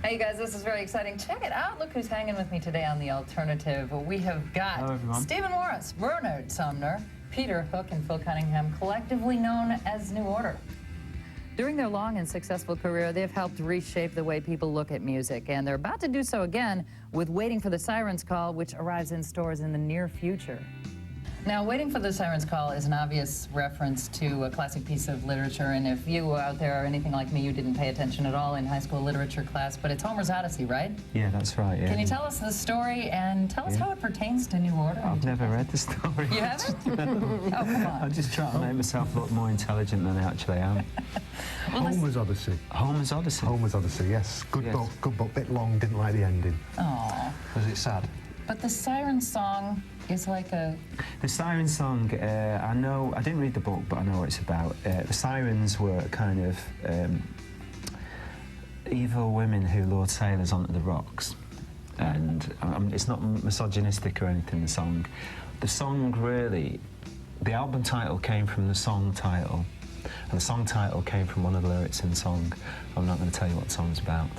Hey guys, this is very exciting. Check it out. Look who's hanging with me today on The Alternative. We have got Stephen Morris, Bernard Sumner, Peter Hook, and Phil Cunningham, collectively known as New Order. During their long and successful career, they've helped reshape the way people look at music, and they're about to do so again with Waiting for the Siren's Call, which arrives in stores in the near future. Now, Waiting for the Siren's Call is an obvious reference to a classic piece of literature, and if you out there are anything like me, you didn't pay attention at all in high school literature class, but it's Homer's Odyssey, right? Yeah, that's right, yeah. Can you tell us the story and tell us how it pertains to New Order? I've never read the story. You haven't? Oh, come on. I'm just trying to make myself look more intelligent than I actually am. Well, Homer's Odyssey. Homer's Odyssey? Homer's Odyssey, yes. Good book, bit long, didn't like the ending. Aww. Was it sad? But the Siren Song is like a... The Siren Song, I know, I didn't read the book, but I know what it's about. The sirens were kind of evil women who lured sailors onto the rocks. And it's not misogynistic or anything, the song. The song really, the album title came from the song title, and the song title came from one of the lyrics in the song. I'm not going to tell you what the song's about.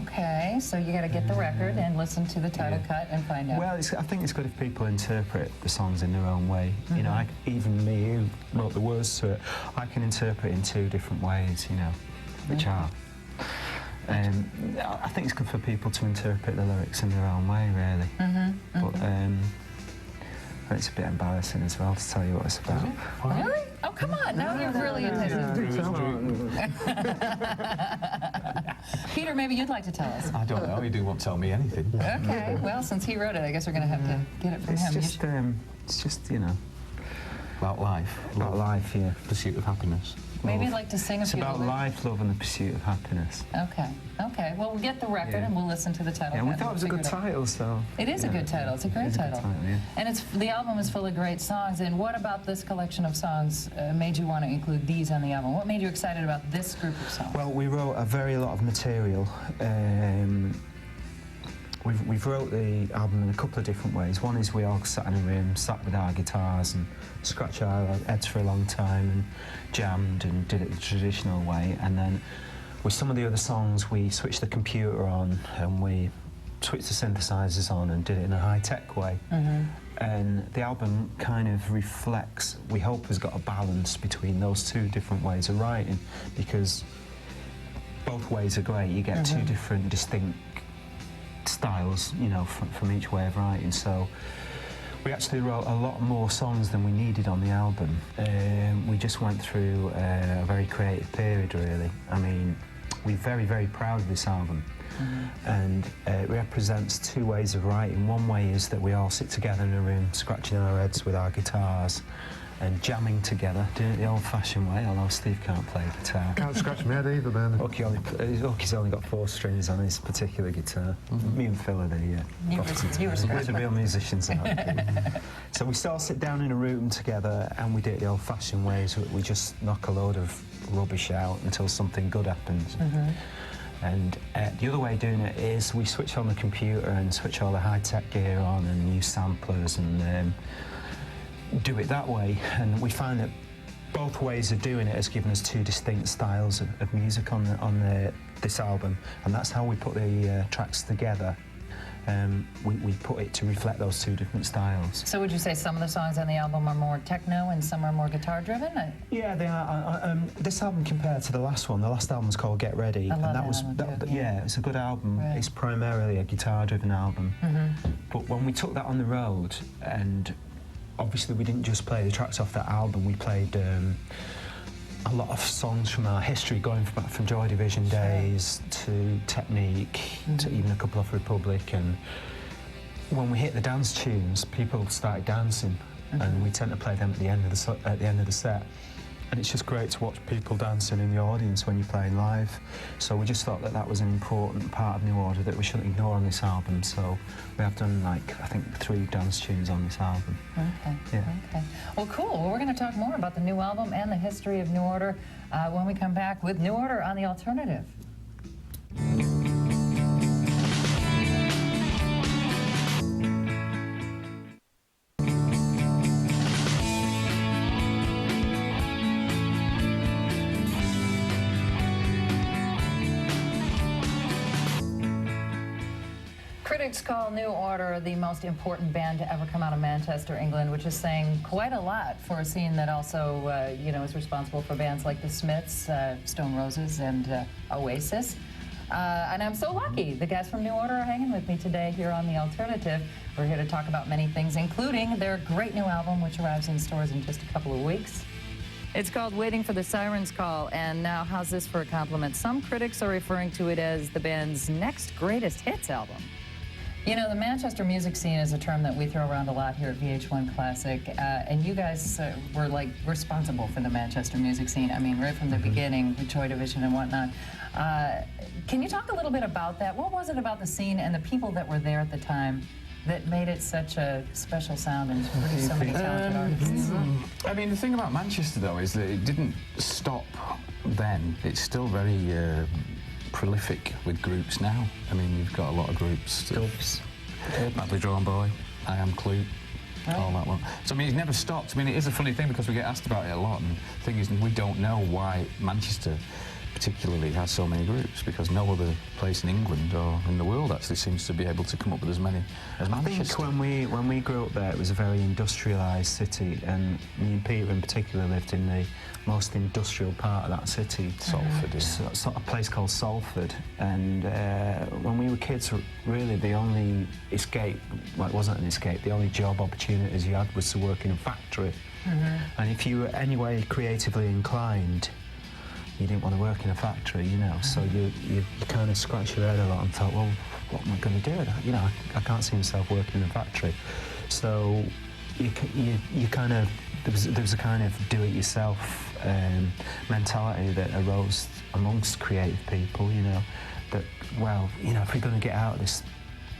Okay, so you got to get the record and listen to the title cut and find out. Well, I think it's good if people interpret the songs in their own way. You know, even me, who wrote the words to it, I can interpret in two different ways, you know, which are. I think it's good for people to interpret the lyrics in their own way, really. But it's a bit embarrassing as well to tell you what it's about. Really? Oh, come on, now you're really interested. Peter, maybe you'd like to tell us. I don't know, he won't tell me anything. Okay, well, since he wrote it, I guess we're going to have to get it from him. It's just, you know... About life. About life, yeah. Pursuit of happiness. Maybe you'd like to sing a few. It's about life, love, and the pursuit of happiness. Okay, okay. Well, we'll get the record and we'll listen to the title. Yeah, we thought it was a good title, so... It is a good title. It's a great title. Yeah. And the album is full of great songs. And what about this collection of songs made you want to include these on the album? What made you excited about this group of songs? Well, we wrote a very lot of material. We've wrote the album in a couple of different ways. One is we all sat in a room, sat with our guitars and scratched our heads for a long time and jammed and did it the traditional way. And then with some of the other songs, we switched the computer on and we switched the synthesizers on and did it in a high-tech way. And the album kind of reflects, we hope, has got a balance between those two different ways of writing, because both ways are great. You get two different distinct styles, you know, from each way of writing. So we actually wrote a lot more songs than we needed on the album. We just went through a very creative period, really. I mean, we're very, very proud of this album. And it represents two ways of writing. One way is that we all sit together in a room, scratching our heads with our guitars and jamming together, doing it the old-fashioned way, although Steve can't play guitar. Can't scratch my head either, man. Hooky's only got 4 strings on his particular guitar. Me and Phil are the real musicians. So we still sit down in a room together and we do it the old-fashioned ways. We just knock a load of rubbish out until something good happens. And the other way of doing it is we switch on the computer and switch all the high-tech gear on and use samplers and do it that way. And we find that both ways of doing it has given us two distinct styles of music on this album, and that's how we put the tracks together. We put it to reflect those two different styles. So would you say some of the songs on the album are more techno and some are more guitar-driven? Yeah, they are. This album compared to the last one, the last album's called Get Ready, and that was it's a good album. Right. It's primarily a guitar-driven album. But when we took that on the road, and obviously we didn't just play the tracks off that album, we played a lot of songs from our history, going back from Joy Division days to Technique to even a couple of Republic. And when we hit the dance tunes, people started dancing, and we tend to play them at the end of the set. And it's just great to watch people dancing in the audience when you're playing live. So we just thought that that was an important part of New Order that we shouldn't ignore on this album. So we have done, like, I think 3 dance tunes on this album. Okay. Well, cool. Well, we're going to talk more about the new album and the history of New Order when we come back with New Order on The Alternative. Critics call New Order the most important band to ever come out of Manchester, England, which is saying quite a lot for a scene that also, you know, is responsible for bands like the Smiths, Stone Roses, and Oasis. And I'm so lucky. The guys from New Order are hanging with me today here on The Alternative. We're here to talk about many things, including their great new album, which arrives in stores in just a couple of weeks. It's called Waiting for the Siren's Call, and now how's this for a compliment? Some critics are referring to it as the band's next greatest hits album. You know, the Manchester music scene is a term that we throw around a lot here at Vh1 Classic, and you guys were like responsible for the Manchester music scene. I mean, right from the beginning, with Joy Division and whatnot. Can you talk a little bit about that? What was it about the scene and the people that were there at the time that made it such a special sound and produced so many talented artists? I mean, the thing about Manchester, though, is that it didn't stop then. It's still very prolific with groups now. I mean, you've got a lot of groups. Dubs. Badly Drawn Boy, I Am Clue, all that one. So, I mean, it's never stopped. I mean, it is a funny thing because we get asked about it a lot, and the thing is, we don't know why Manchester particularly has so many groups, because no other place in England or in the world actually seems to be able to come up with as many as Manchester. I think when we grew up there, it was a very industrialised city, and me and Peter in particular lived in the most industrial part of that city. Salford, yeah. Sort of place called Salford, and when we were kids, really the only escape, well, it wasn't an escape, the only job opportunities you had was to work in a factory. And if you were anyway creatively inclined, you didn't want to work in a factory, you know, so you kind of scratched your head a lot and thought, well, what am I going to do? You know, I can't see myself working in a factory. So you kind of, there was a kind of do-it-yourself mentality that arose amongst creative people, you know, that, well, you know, if we're going to get out of this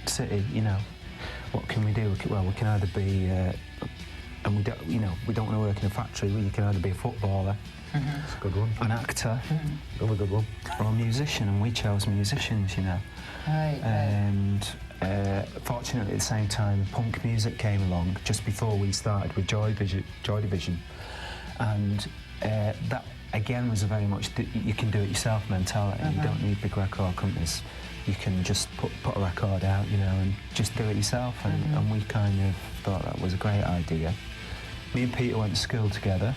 city, you know, what can we do? Well, we can either be, and we don't, you know, we don't want to work in a factory, you can either be a footballer, That's a good one. an actor, Another good one. or a musician, and we chose musicians, you know. Right. And fortunately, at the same time, punk music came along just before we started with Joy Division, and that again was a very much you can do it yourself mentality. You don't need big record companies. You can just put a record out, you know, and just do it yourself. And we kind of thought that was a great idea. Me and Peter went to school together.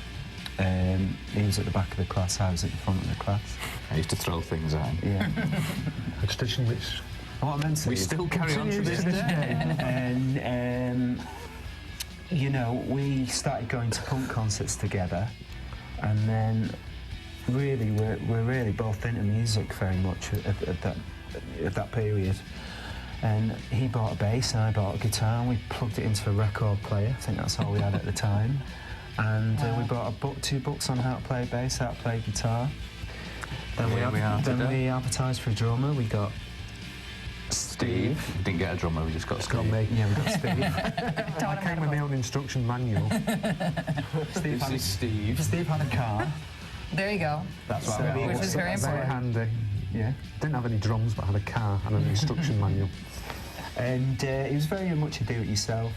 He was at the back of the class, I was at the front of the class. I used to throw things at him. Yeah. A tradition which What I meant to We is still carry on to this day. And you know, we started going to punk concerts together, and then really we're really both into music very much at that period. And he bought a bass and I bought a guitar, and we plugged it into a record player. I think that's all we had at the time. And we bought two books on how to play bass, how to play guitar. Then we advertised for a drummer. We got Steve. We didn't get a drummer, we just got Steve. Yeah, we got Steve. I came with my own instruction manual. This is Steve. Steve had a car. There you go. That's So why we- we Which is very Very important. handy. Yeah. Didn't have any drums, but I had a car and an instruction manual. And it was very much a do-it-yourself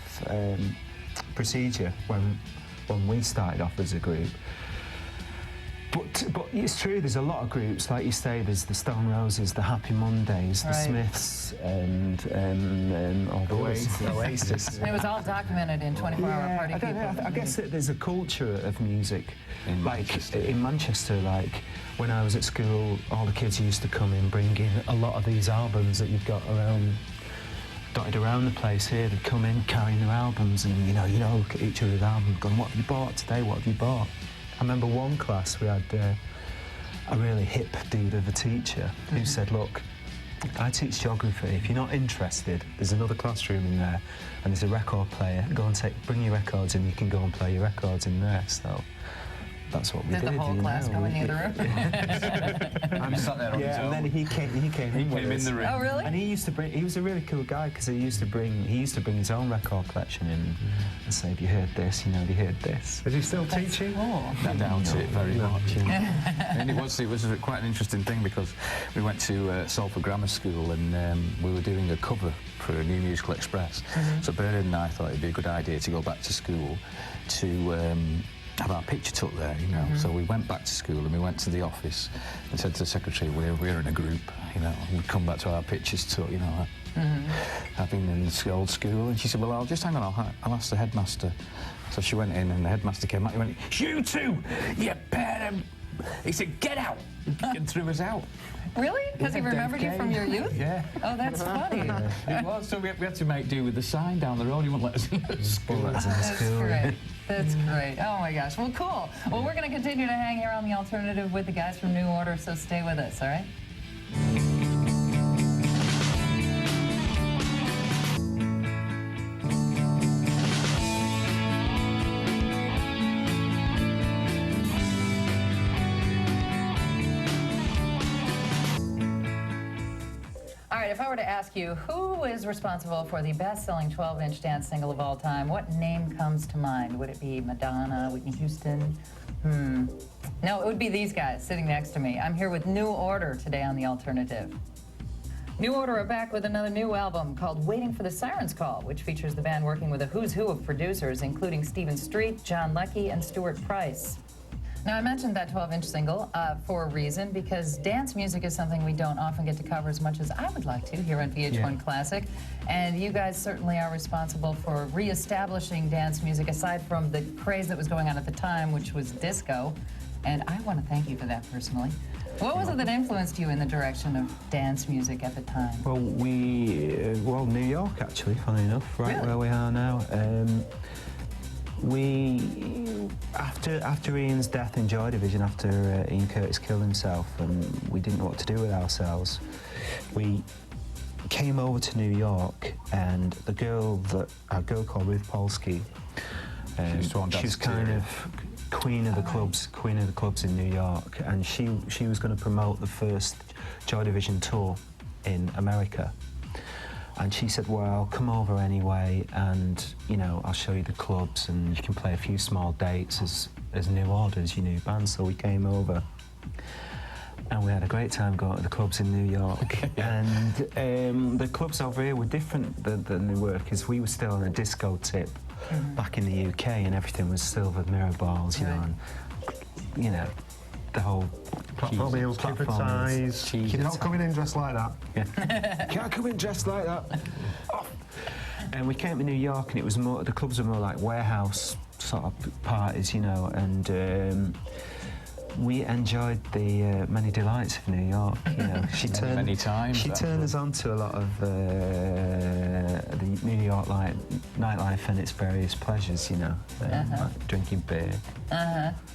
procedure when we started off as a group. But it's true, there's a lot of groups, like you say, there's the Stone Roses, the Happy Mondays, the Right. Smiths, and all the Oasis. And it was all documented in 24-hour Party I don't know, People. I guess that there's a culture of music. In like Manchester. in Manchester, like when I was at school, all the kids used to come in, bring in a lot of these albums that you've got around, dotted around the place here. They'd come in carrying their albums, and you know, look at each other's album, going, "What have you bought today? What have you bought?" I remember one class we had a really hip dude of a teacher who said, "Look, I teach geography. If you're not interested, there's another classroom in there, and there's a record player. Go and bring your records, and you can go and play your records in there." So that's what we Did did. the whole you class know. go in the other room? I'm sat there on his Yeah, and own. then he came in with Came in us. the room. Oh, really? And he was a really cool guy, because he used to bring his own record collection in and say, "Have you heard this? You know, have you heard this?" Is he still teaching? I doubt it very much. And it was quite an interesting thing, because we went to Salford Grammar School, and we were doing a cover for a New Musical Express. So Bernard and I thought it'd be a good idea to go back to school to have our picture took there, you know. So we went back to school, and we went to the office and said to the secretary, we're in a group, you know, we'd come back to our pictures took, you know. I've been in the old school, and she said, well, I'll just hang on, I'll ask the headmaster. So she went in, and the headmaster came out, he went, you two, you pair of... He said, get out, and threw us out. Really? Because he remembered you from your youth? Yeah. Oh, that's funny. It was, so we had to make do with the sign down the road. He wouldn't let us in the school. That's great. That's great. Oh my gosh. Well, cool. Well, we're going to continue to hang here on The Alternative with the guys from New Order, so stay with us, all right? All right, if I were to ask you who is responsible for the best-selling 12-inch dance single of all time, what name comes to mind? Would it be Madonna, Whitney Houston? No, it would be these guys sitting next to me. I'm here with New Order today on The Alternative. New Order are back with another new album called Waiting for the Siren's Call, which features the band working with a who's who of producers, including Stephen Street, John Leckie, and Stuart Price. Now, I mentioned that 12-inch single for a reason, because dance music is something we don't often get to cover as much as I would like to here on Vh1 Classic. And you guys certainly are responsible for reestablishing dance music, aside from the craze that was going on at the time, which was disco. And I want to thank you for that personally. What was it that influenced you in the direction of dance music at the time? Well, New York, actually, funny enough, right Really? where we are now. After Ian's death in Joy Division, after Ian Curtis killed himself, and we didn't know what to do with ourselves, we came over to New York, and a girl called Ruth Polsky, she was kind of queen of the clubs in New York, and she was going to promote the first Joy Division tour in America. And she said, well, come over anyway, and, you know, I'll show you the clubs, and you can play a few small dates as New Order, as your new band. So we came over, and we had a great time going to the clubs in New York. And the clubs over here were different than they were, because we were still on a disco tip back in the UK, and everything was silver mirror balls, you know, and, you know, the whole platform heels, Cupid ties. You're not coming in dressed like that. Yeah. Can't come in dressed like that. Oh. And we came to New York, and it was more, the clubs were more like warehouse sort of parties, you know, and we enjoyed the many delights of New York. You know, she turned us on to a lot of the New York nightlife and its various pleasures. You know, like drinking beer,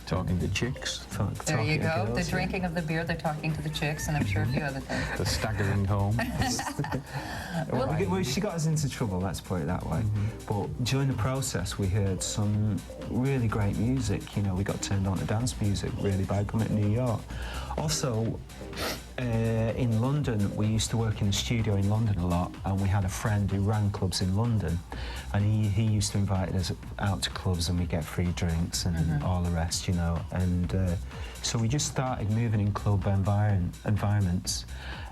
talking to chicks. There you go. Girls, the drinking of the beer, they're talking to the chicks, and I'm sure a few other things. The staggering home. Well, she got us into trouble, let's put it that way. But during the process, we heard some really great music. You know, we got turned on to dance music really by coming to New York. Also, in London, we used to work in the studio in London a lot, and we had a friend who ran clubs in London, and he used to invite us out to clubs, and we get free drinks and all the rest, you know. And so we just started moving in club environments,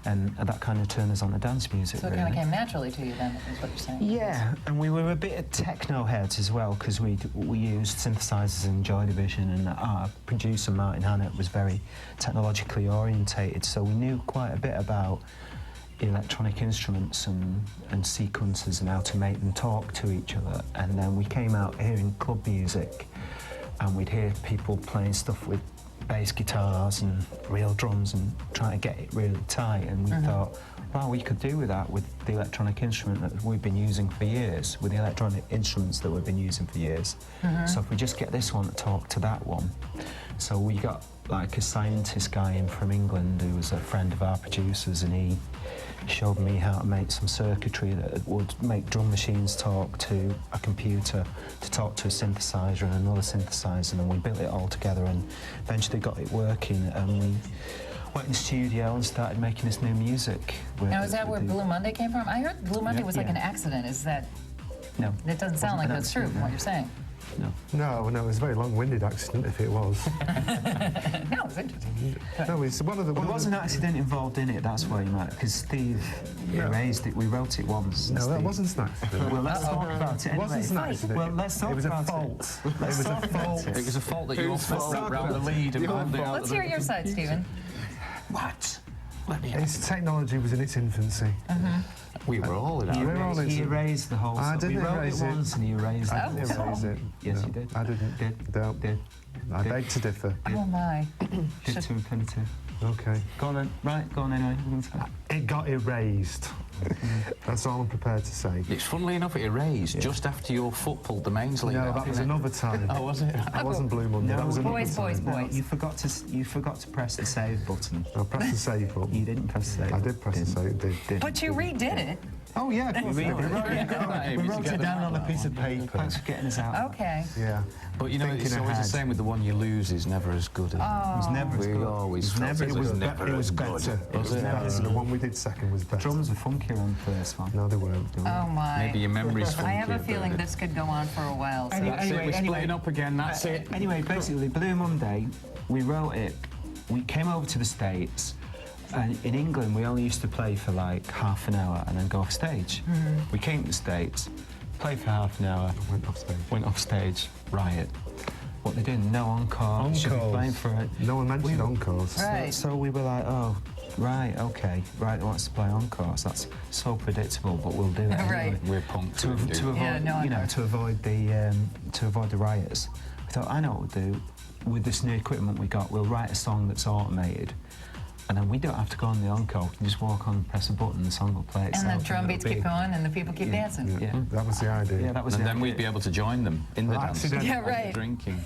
and that kind of turned us on to dance music. So it kind of came naturally to you then, is what you're saying? Yeah, and we were a bit of techno heads as well, because we used synthesizers in Joy Division, and our producer Martin Hannett was very technologically orientated, so we knew quite a bit about electronic instruments and sequencers and how to make them talk to each other. And then we came out hearing club music, and we'd hear people playing stuff with bass guitars and real drums and trying to get it really tight, and we thought, well, we could do with that with the electronic instrument that we've been using for years, with the electronic instruments that we've been using for years. So if we just get this one to talk to that one. So we got like a scientist guy in from England who was a friend of our producers, and he showed me how to make some circuitry that would make drum machines talk to a computer, to talk to a synthesizer and another synthesizer, and then we built it all together and eventually got it working, and we went in the studio and started making this new music. Now, is that where Blue Monday came from? I heard Blue Monday was like an accident. Is that... No. It doesn't sound like that's true from what you're saying. No, it was a very long-winded accident, if it was. No, it's interesting. No, it's one of the... Well, there was an accident involved in it, that's why you might, because Steve erased it. We wrote it once. No, that wasn't an accident. Well, let's talk about it. It wasn't an accident. Well, let's talk about it. It was a fault. It was a fault that you all fell round the lead and pulled it out. Let's hear your side, Stephen. What? His technology was in its infancy. We were all in our... He erased the whole song. didn't We wrote erase it it. once and he erased it. I didn't erase it. Yes, No, you did. I didn't. Did. No. Did. I beg to differ. Oh my. Did to infinity. Okay. Go on then. Right, go on anyway. It got erased. That's all I'm prepared to say. It's funnily enough, it erased just after your foot pulled the mains lead No, out, that was didn't it? another time. Oh, was it? That wasn't Blue Monday. That was another Boys, time. boys, boys. You forgot to press the save button. I pressed the save button. You didn't press the save. I did press the save. Did. But you redid it. Oh yeah, of course. We I did. We wrote it down on a piece of paper. Thanks for getting us out. Okay. Yeah. But you know, it's Thinking always the ahead. same with the one you lose is never as good. It was never as We good. always felt It was never it was as good. better. It was better. The one we did second was better. Drums were funkier on the first one. No, they weren't. Oh my. Maybe your memory's I have a funky, feeling but this could go on for a while. So Anyway, That's it, we're splitting up again, that's it. Anyway, basically, Blue Monday, we wrote it. We came over to the States, and in England, we only used to play for like half an hour and then go off stage. We came to the States, played for half an hour, went off stage, riot. What they did, no encore, should be playing for it. No one mentioned encores. Right. So we were like, oh, right, okay, right, it wants to play encores. That's so predictable, but we'll do it anyway. Right. We're pumped To avoid, Yeah, no encore. to avoid the riots. I thought, I know what we'll do. With this new equipment we got, we'll write a song that's automated, and then we don't have to go on the encore. We can just walk on, press a button, and the song will play itself. and the drum it'll beats keep be- going and the people keep dancing. Yeah. That was the idea. Yeah, that was And the then idea. we'd be able to join them in the Well, dance. accidentally- Yeah, and right. Drinking.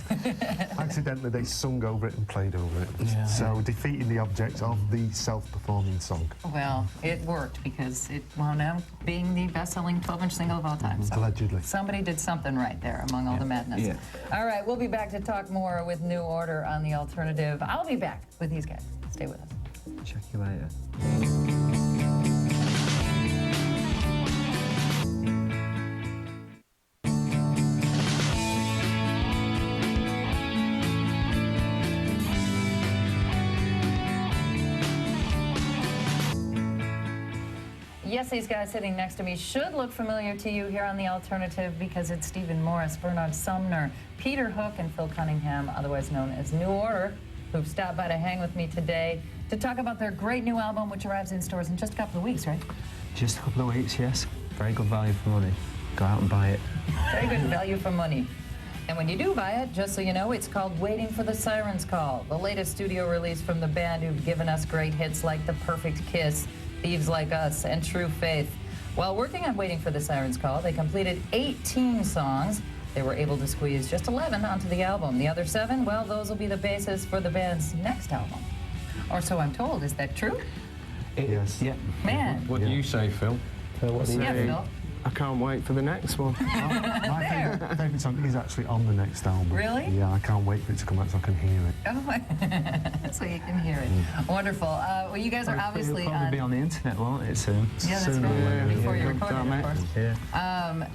Accidentally, they sung over it and played over it. Yeah. So defeating the object of the self-performing song. Well, it worked because it wound up being the best-selling 12-inch single of all time. So Allegedly. somebody did something right there among all the madness. Yeah. All right, we'll be back to talk more with New Order on the alternative. I'll be back with these guys. Stay with us. Check you later. Yes, these guys sitting next to me should look familiar to you here on the alternative because it's Stephen Morris, Bernard Sumner, Peter Hook, and Phil Cunningham, otherwise known as New Order, who've stopped by to hang with me today to talk about their great new album, which arrives in stores in just a couple of weeks, right? Just a couple of weeks, yes. Very good value for money. Go out and buy it. Very good value for money. And when you do buy it, just so you know, it's called Waiting for the Siren's Call, the latest studio release from the band who've given us great hits like The Perfect Kiss, Thieves Like Us, and True Faith. While working on Waiting for the Siren's Call, they completed 18 songs. They were able to squeeze just 11 onto the album. The other 7, well, those will be the basis for the band's next album. Or so I'm told. Is that true? Yes. Yeah. Man. What do you say, Phil? Yeah, Phil. I can't wait for the next one. My favourite song is actually on the next album. Really? Yeah, I can't wait for it to come out so I can hear it. Oh, so you can hear it. Wonderful. Well, you guys are obviously It'll probably on... be on the internet, won't it, soon? Yeah, that's sooner or right. later, Before you yeah. record Damn it, of it. course.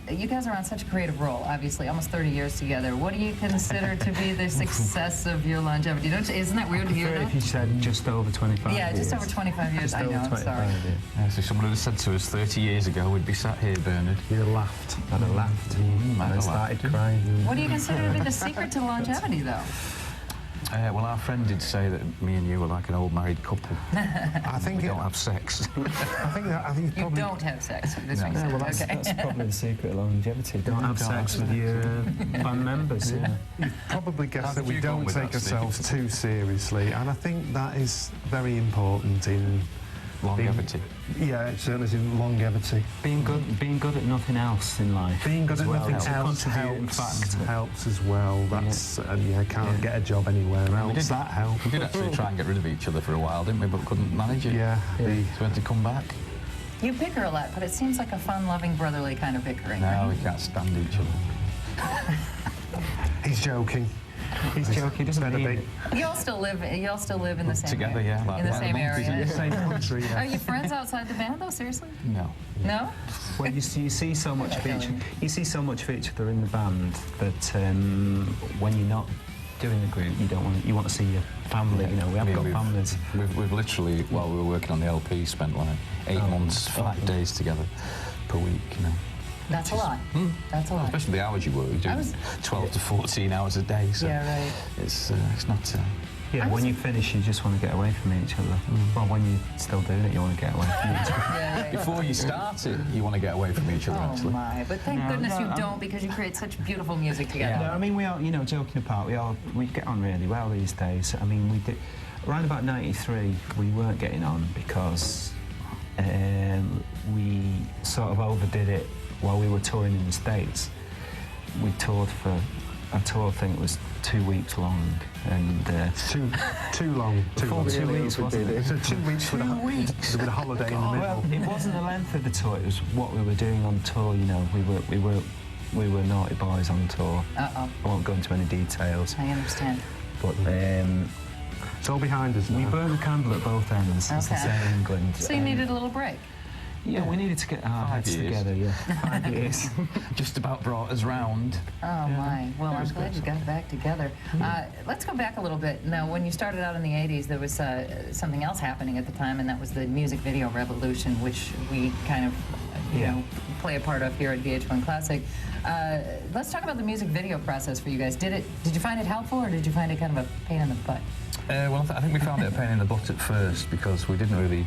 Yeah. You guys are on such a creative role, obviously, almost 30 years together. What do you consider to be the success of your longevity? Isn't that weird to hear If that? you said just over 25 Yeah, just years. over 25 years. Just I over know, I'm 25 sorry. years. So someone would have said to us 30 years ago, we'd be sat here, Bernard. You laughed. I'd have laughed. I'd I have started laughed. crying. What do you consider to be the secret to longevity, though? Well, our friend did say that me and you were like an old married couple. I think We it, don't have sex. I think it's You probably don't have sex. This No. makes Yeah, sense. well, that's, Okay. that's probably the secret of longevity. Don't have sex with your band members. Yeah. probably guess How that did we you go don't with take that, Steve? ourselves too seriously, and I think that is very important in Longevity. Yeah, it certainly is in longevity. Being good at nothing else in life. Being good as at well nothing helps. else Contributing helps, factor. helps as well. That's can't get a job anywhere else. did. That helps. We did actually try and get rid of each other for a while, didn't we? But couldn't manage it. Yeah. So we had to come back. You bicker a lot, but it seems like a fun, loving, brotherly kind of bickering, No, right? we can't stand each other. He's joking. He's joking. He doesn't Better mean be. it. You all still live in the same Together, area. yeah, like- in the like same the monkeys, area. yeah. Same country. Are Yeah. you friends outside the band, though? Seriously? No. No? Well, you see so much of each. feeling. You see so much of each other in the band that when you're not doing the group, you don't want. You want to see your family. You know, we have got families. We've literally, while we were working on the LP, spent like 8 months, 5 days together per week. You know. That's a lot. That's a lot. Especially the hours you work. You do I was- 12 to 14 hours a day. So Yeah, right. it's not. Yeah, when you finish, you just want to get away from each other. Well, when you're still doing it, you want to get away from each other. Yeah, right. Before you start it, you want to get away from each other, Oh actually. my! But thank goodness you don't, because you create such beautiful music together. No, I mean, we are, you know, joking apart, we get on really well these days. I mean, we did, around about 93, we weren't getting on because we sort of overdid it while we were touring in the States. We toured for, our tour, I think, was 2 weeks long, and Too long. Two weeks, wasn't it? So 2 weeks with a holiday in the middle. Well, it wasn't the length of the tour, it was what we were doing on tour, you know. We were naughty boys on tour. Uh-oh. I won't go into any details. I understand. But It's all behind us now. we burned the candle at both ends, as they Okay. say in England. So you needed a little break. Yeah, we needed to get our 5 heads years. together, yeah. 5 years. Just about brought us round. Oh my! Well, I'm glad you got back together. Let's go back a little bit. Now, when you started out in the '80s, there was something else happening at the time, and that was the music video revolution, which we kind of, you know, play a part of here at VH1 Classic. Let's talk about the music video process for you guys. Did you find it helpful, or did you find it kind of a pain in the butt? Well, I think we found it a pain in the butt at first because we didn't really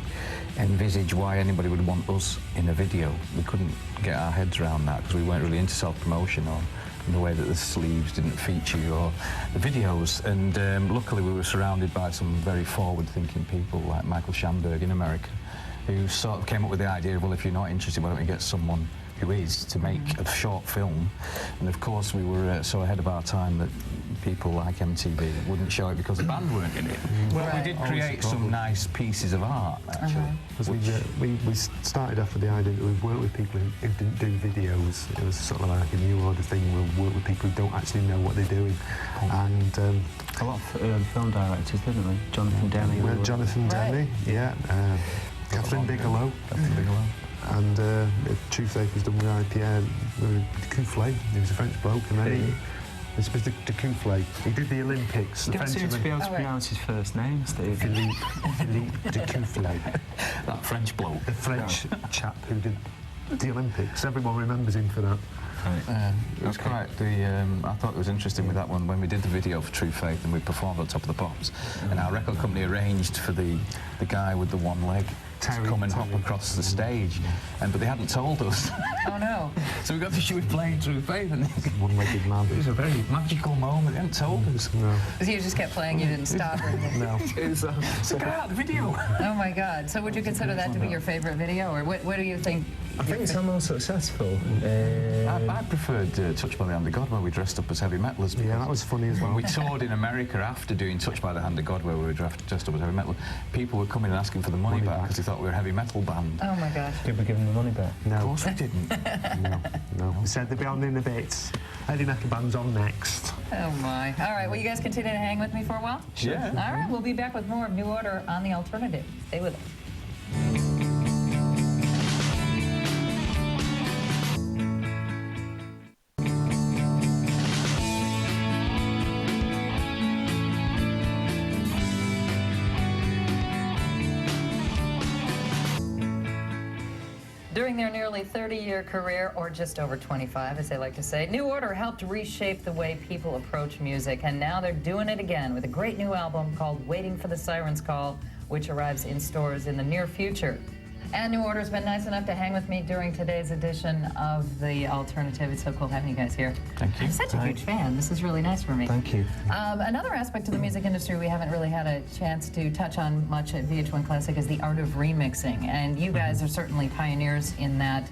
envisage why anybody would want us in a video. We couldn't get our heads around that because we weren't really into self-promotion or in the way that the sleeves didn't feature you or the videos. And luckily we were surrounded by some very forward-thinking people like Michael Schamberg in America, who sort of came up with the idea of, well, if you're not interested, why don't we get someone who is to make a short film. And of course we were so ahead of our time that people like MTV wouldn't show it because the band weren't in it. Well, we did create some nice pieces of art, actually. Because we started off with the idea that we'd work with people who didn't do videos. It was sort of like a new order thing. We'll work with people who don't actually know what they're doing. And A lot of film directors, didn't we? Jonathan Demme. we had Jonathan Demme, yeah, Catherine Bigelow. And True Faith was done with IPA, Coufflet, he was a French bloke, and then this was the Coufflet. He did the Olympics. You don't seem to be able to pronounce his first name, Steve. Philippe de Coufflet. That French bloke. The French chap who did the Olympics. Everyone remembers him for that. It was quite I thought it was interesting with that one when we did the video for True Faith and we performed on Top of the Pops, and our record company arranged for the guy with the one leg to come and hop across the stage, but they hadn't told us. Oh no! So we got to shoot playing True Faith, and One-legged man. it was a very magical moment. They hadn't told us. No. So you just kept playing, you didn't stop or anything? No. So get out the video. Oh my God! So would you consider that to be your favorite video, or what do you think? I think it's our most successful. I preferred Touched by the Hand of God, where we dressed up as heavy metalers. Yeah, that was funny as well. When we toured in America after doing Touched by the Hand of God, where we were dressed up as heavy metal, people were coming and asking for the money back because they thought we were a heavy metal band. Oh my gosh! Did we give them the money back? No. Of course we didn't. No. We said they'd be on in a bit. Heavy metal band's on next. Oh my! All right, will you guys continue to hang with me for a while? Yeah. All right, we'll be back with more of New Order on the Alternative. Stay with us. During their nearly 30-year career, or just over 25, as they like to say, New Order helped reshape the way people approach music, and now they're doing it again with a great new album called Waiting for the Siren's Call, which arrives in stores in the near future. And New Order's been nice enough to hang with me during today's edition of The Alternative. It's so cool having you guys here. Thank you. I'm such a huge fan. This is really nice for me. Thank you. Another aspect of the music industry we haven't really had a chance to touch on much at VH1 Classic is the art of remixing. And you guys are certainly pioneers in that,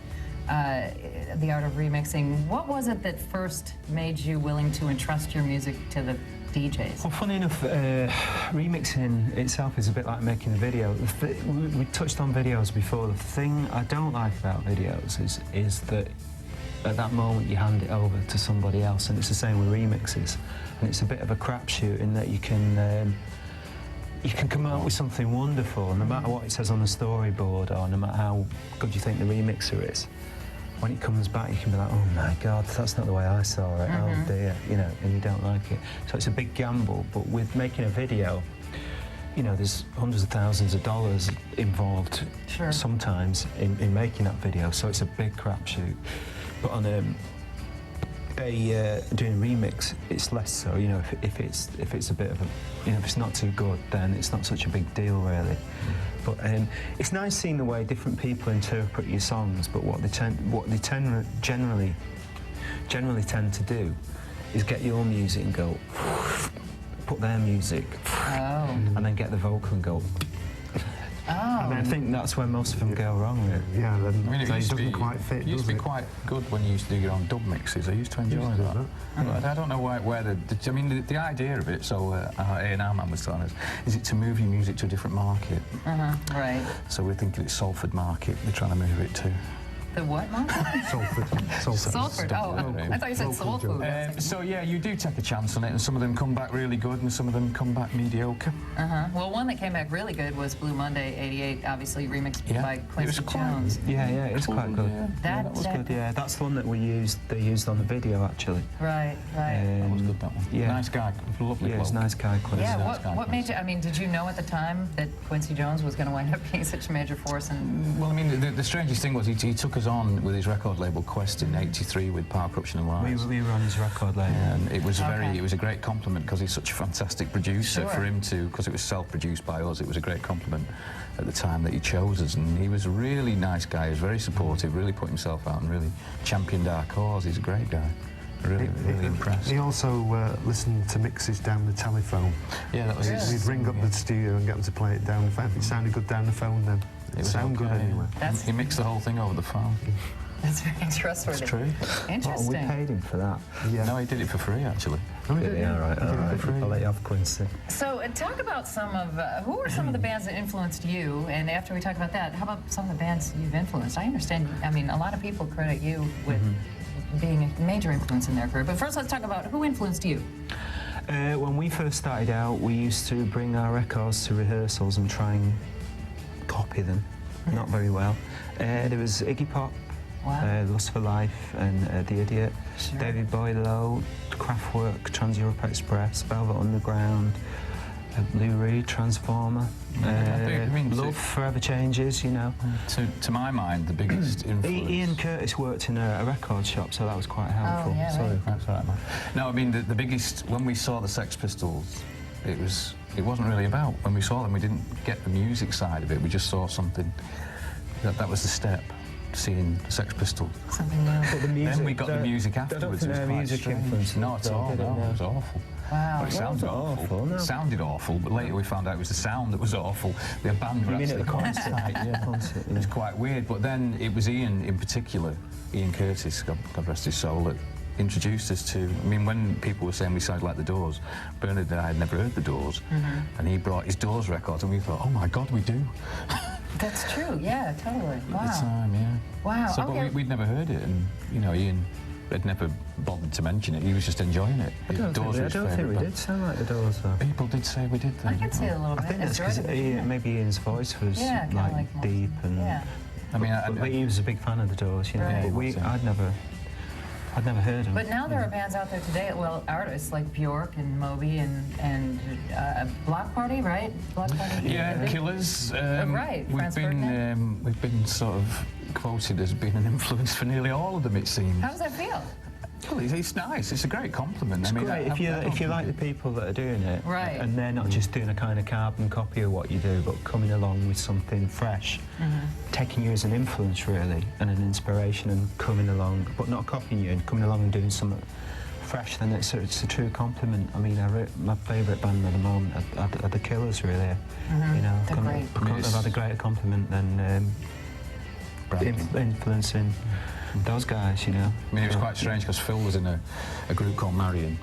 the art of remixing. What was it that first made you willing to entrust your music to the DJs? Well, funny enough, remixing itself is a bit like making a video. We touched on videos before. The thing I don't like about videos is that at that moment you hand it over to somebody else, and it's the same with remixes. And it's a bit of a crapshoot in that you can come out with something wonderful, no matter what it says on the storyboard or no matter how good you think the remixer is. When it comes back, you can be like, oh my God, that's not the way I saw it, oh dear, you know, and you don't like it. So it's a big gamble, but with making a video, you know, there's hundreds of thousands of dollars involved sometimes in making that video, so it's a big crapshoot. But on say doing a remix, it's less so. You know, if it's a bit of a, you know, if it's not too good, then it's not such a big deal really. But it's nice seeing the way different people interpret your songs. But what they generally tend to do is get your music and go, put their music, and then get the vocal and go. And I think that's where most of them go wrong. Really. Yeah, then I mean, it doesn't quite fit. It used to be quite good when you used to do your own dub mixes. I used to enjoy that. But I don't know where the idea of it. So our A&R man was telling us, is it to move your music to a different market? Right. So we're thinking it's Salford market. They're trying to move it to. The what market? Salford. Oh, I thought you said soul food. So yeah, you do take a chance on it, and some of them come back really good, and some of them come back mediocre. Well, one that came back really good was Blue Monday '88, obviously remixed by Quincy quite, Jones. Yeah, it's quite good. Yeah. That was good. Yeah, that's the one that they used on the video actually. Right. That was good. That one. Yeah. Nice guy, lovely. Yeah, he's a nice guy, Quincy. Yeah. What made you? I mean, did you know at the time that Quincy Jones was going to wind up being such a major force? And well, I mean, the strangest thing was he took us on with his record label Quest in '83 with Power Corruption and Lies. We were on his record label. And it was it was a great compliment because he's such a fantastic producer. For him to, because it was self-produced by us, it was a great compliment at the time that he chose us. And he was a really nice guy. He was very supportive, really put himself out and really championed our cause. He's a great guy. Really impressed. He also listened to mixes down the telephone. Yeah, that was his. We'd ring up the studio and get them to play it down the phone. If it sounded good down the phone, then it sounded good anyway. He mixed the whole thing over the phone. That's very trustworthy. It's true. Interesting. We paid him for that. Yeah. No, he did it for free, actually. Oh, he did? Yeah, right. I'll let you have Quincy. So talk about some of, who are some of the bands that influenced you? And after we talk about that, how about some of the bands you've influenced? I understand, I mean, a lot of people credit you with being a major influence in their career. But first, let's talk about who influenced you. When we first started out, we used to bring our records to rehearsals and try and copy them. Not very well. There was Iggy Pop, Lust for Life, and The Idiot, David Bowie Low, Kraftwerk, Trans Europe Express, Velvet Underground, Lou Reed, Transformer. Love Forever Changes, you know. To my mind, the biggest influence. Ian Curtis worked in a record shop, so that was quite helpful. Oh, yeah, Sorry. That's right, man. No, I mean the biggest. When we saw the Sex Pistols, it wasn't really about. When we saw them, we didn't get the music side of it. We just saw something. That was the step. Seeing the Sex Pistols. Something new. But the music, then we got the music afterwards. I don't think their music influenced. Not at all. No, it was awful. Wow. Well, it sounded awful. No. It sounded awful, but later we found out it was the sound that was awful. The band were actually concert? It was quite weird. But then it was Ian in particular, Ian Curtis, God rest his soul, that introduced us to. I mean, when people were saying we sounded like the Doors, Bernard and I had never heard the Doors, and he brought his Doors records, and we thought, oh my God, we do. That's true, yeah, totally. Wow. At the time, yeah. Wow. So, but we'd never heard it, and you know, Ian had never bothered to mention it. He was just enjoying it. I don't think we did sound like the Doors, though. People did say we did. I can see it a little bit. I think that's because maybe Ian's voice was like deep and. Yeah. I mean, but he was a big fan of the Doors, you know. Right. But I'd never heard him. But now there are bands out there today, well, artists like Bjork and Moby and Block Party, right? Block Party. Yeah, Killers. Right, we've been sort of quoted as being an influence for nearly all of them, it seems. How does that feel? Well, it's nice. It's a great compliment. It's I mean, great if you like the people that are doing it, right? And they're not just doing a kind of carbon copy of what you do, but coming along with something fresh, taking you as an influence really and an inspiration, and coming along, but not copying you, and coming along and doing something fresh. Then it's a true compliment. I mean, my favourite band at the moment are the Killers, really. You know, couldn't have had a greater compliment than influencing. Those guys, you know. I mean, it was quite strange because Phil was in a group called Marion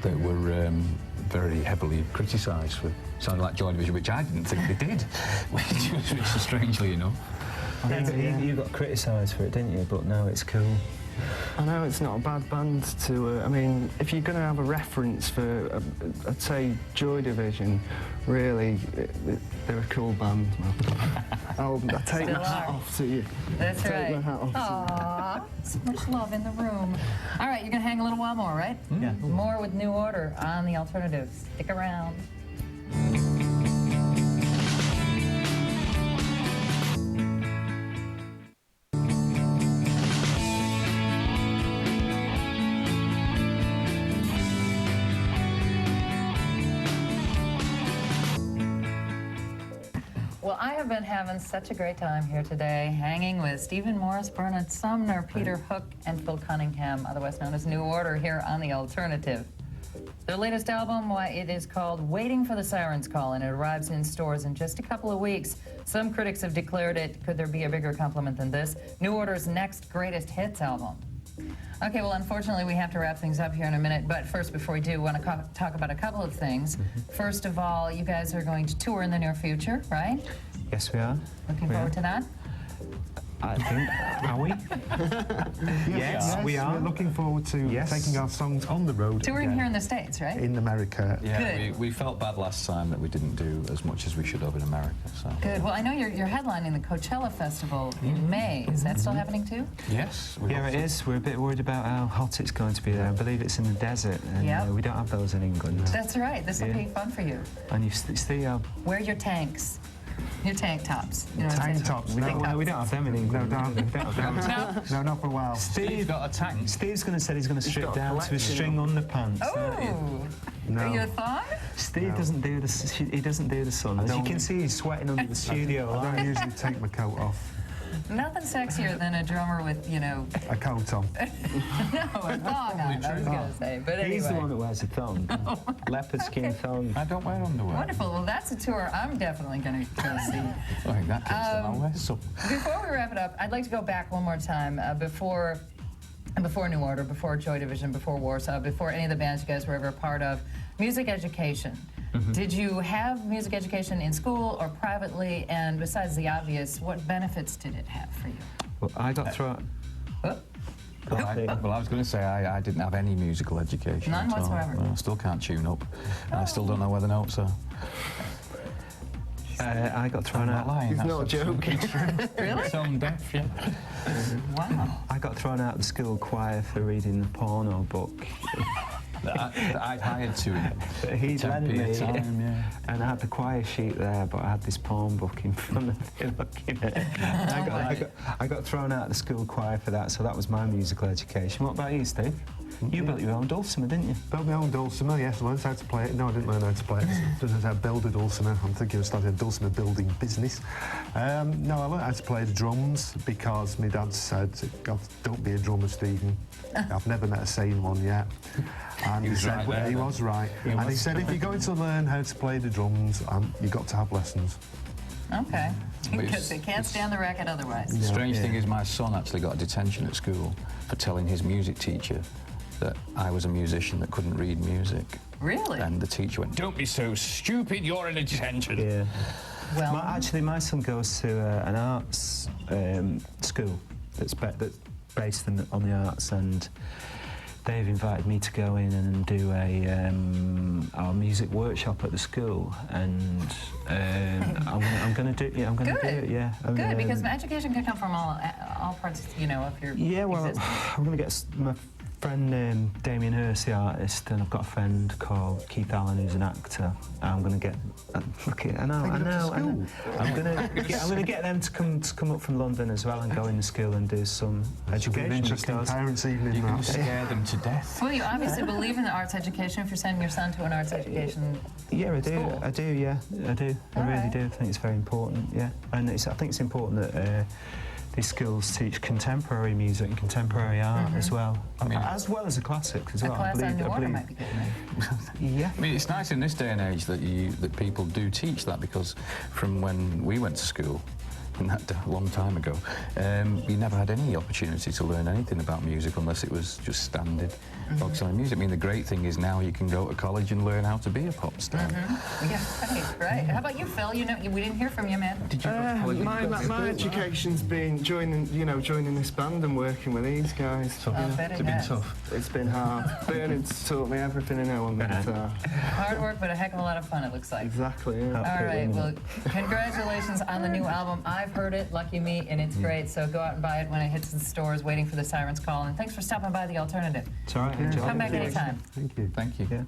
that were very heavily criticised for sounding like Joy Division, which I didn't think they did, which was strangely enough. You got criticised for it, didn't you? But now it's cool. I know it's not a bad band to. I mean, if you're going to have a reference for, I'd say Joy Division. Really, they're a cool band, man. I take my hat off to you. That's right. Take my hat off Aww, so much love in the room. All right, you're gonna hang a little while more, right? Yeah. More with New Order on the Alternative. Stick around. Well, I have been having such a great time here today, hanging with Stephen Morris, Bernard Sumner, Peter Hook, and Phil Cunningham, otherwise known as New Order, here on The Alternative. Their latest album, it is called Waiting for the Siren's Call, and it arrives in stores in just a couple of weeks. Some critics have declared it, could there be a bigger compliment than this, New Order's next greatest hits album. Okay, well, unfortunately, we have to wrap things up here in a minute, but first, before we do, I want to talk about a couple of things. First of all, you guys are going to tour in the near future, right? Yes, we are. Looking forward to that? I think, are we? Yes, we are. We're looking forward to taking our songs on the road. Touring here in the States, right? In America. Yeah, we felt bad last time that we didn't do as much as we should have in America. So. Good. Well, I know you're headlining the Coachella Festival in May. Is that still happening too? Yes. Yeah, it is. We're a bit worried about how hot it's going to be there. I believe it's in the desert, and we don't have those in England. That's right. This will be fun for you. And you still wear your tanks. Your tank tops. You know tank tops. We don't have them in England. No, not for a while. Steve's got a tank. Steve's going to say he's going to strip down to his string underpants. Oh, no. Are you a thong? Steve doesn't do the. He doesn't do the sun. As you can see, he's sweating under the studio I light. don't usually take my coat off. Nothing sexier than a drummer with, you know... A coat on. No, a thong on, I was going to say. But anyway. He's the one that wears a thong. Leopard skin thong. I don't wear underwear. Wonderful. Well, that's a tour I'm definitely going to go see. Well, in that case, then I'll wear some. Before we wrap it up, I'd like to go back one more time before New Order, before Joy Division, before Warsaw, before any of the bands you guys were ever a part of. Music education. Did you have music education in school or privately? And besides the obvious, what benefits did it have for you? Well, I got through. Well, I was going to say I didn't have any musical education. None whatsoever. I still can't tune up. And I still don't know where the notes are. I got thrown out. It's not a joke. Really? Tone deaf, yeah. Wow. I got thrown out of the school choir for reading the porno book. that I'd hired to him. He'd lent me, time, and I had the choir sheet there, but I had this porn book in front of me looking at it. I got thrown out of the school choir for that, so that was my musical education. What about you, Steve? You built your own dulcimer, didn't you? Built my own dulcimer, yes. I learned how to play it. No, I didn't learn how to play it. I learned how to build a dulcimer. I'm thinking of starting a dulcimer building business. No, I learned how to play the drums because my dad said, God, don't be a drummer, Stephen. I've never met a sane one yet. And he said, right there, he was right. And he said, if you're going to learn how to play the drums, you've got to have lessons. Okay. Because they can't stand the racket otherwise. The strange thing is my son actually got a detention at school for telling his music teacher that I was a musician that couldn't read music. Really? And the teacher went, "Don't be so stupid, you're in a detention." Yeah. Well, my son goes to an arts school that's based on the arts, and they've invited me to go in and do our music workshop at the school, and I'm going to do it. I'm going to do it. Yeah. Good, because education can come from all parts, you know, of your existence. I'm going to get my friend Damien Hirst, the artist, and I've got a friend called Keith Allen, who's an actor. I'm going to get. I know. I'm going to get them to come up from London as well and go into school and do some education. Interesting parents' evening. You can scare them to death. Well, you obviously believe in the arts education if you're sending your son to an arts education. Yeah, I do. School. I do. Yeah, I do. I really do. I think it's very important. Yeah, and I think it's important that. These schools teach contemporary music and contemporary art as well, as well as the classics as well. A class on New Order might be good, Yeah. I mean, it's nice in this day and age that people do teach that, because from when we went to school, and that a long time ago, you never had any opportunity to learn anything about music unless it was just standard focus on music. I mean, the great thing is now you can go to college and learn how to be a pop star. Yeah, right. How about you, Phil? You know, we didn't hear from you, man. Did you go to college? My education's been joining this band and working with these guys. It's been tough. It's been hard. Bernard's taught me everything I know on the guitar. Hard work, but a heck of a lot of fun, it looks like. Exactly, yeah. All right, well, congratulations on the new album. I've heard it, lucky me, and it's great. So go out and buy it when it hits the stores, Waiting for the Siren's Call. And thanks for stopping by The Alternative. It's all right. Come back anytime. Thank you. Thank you. Yeah.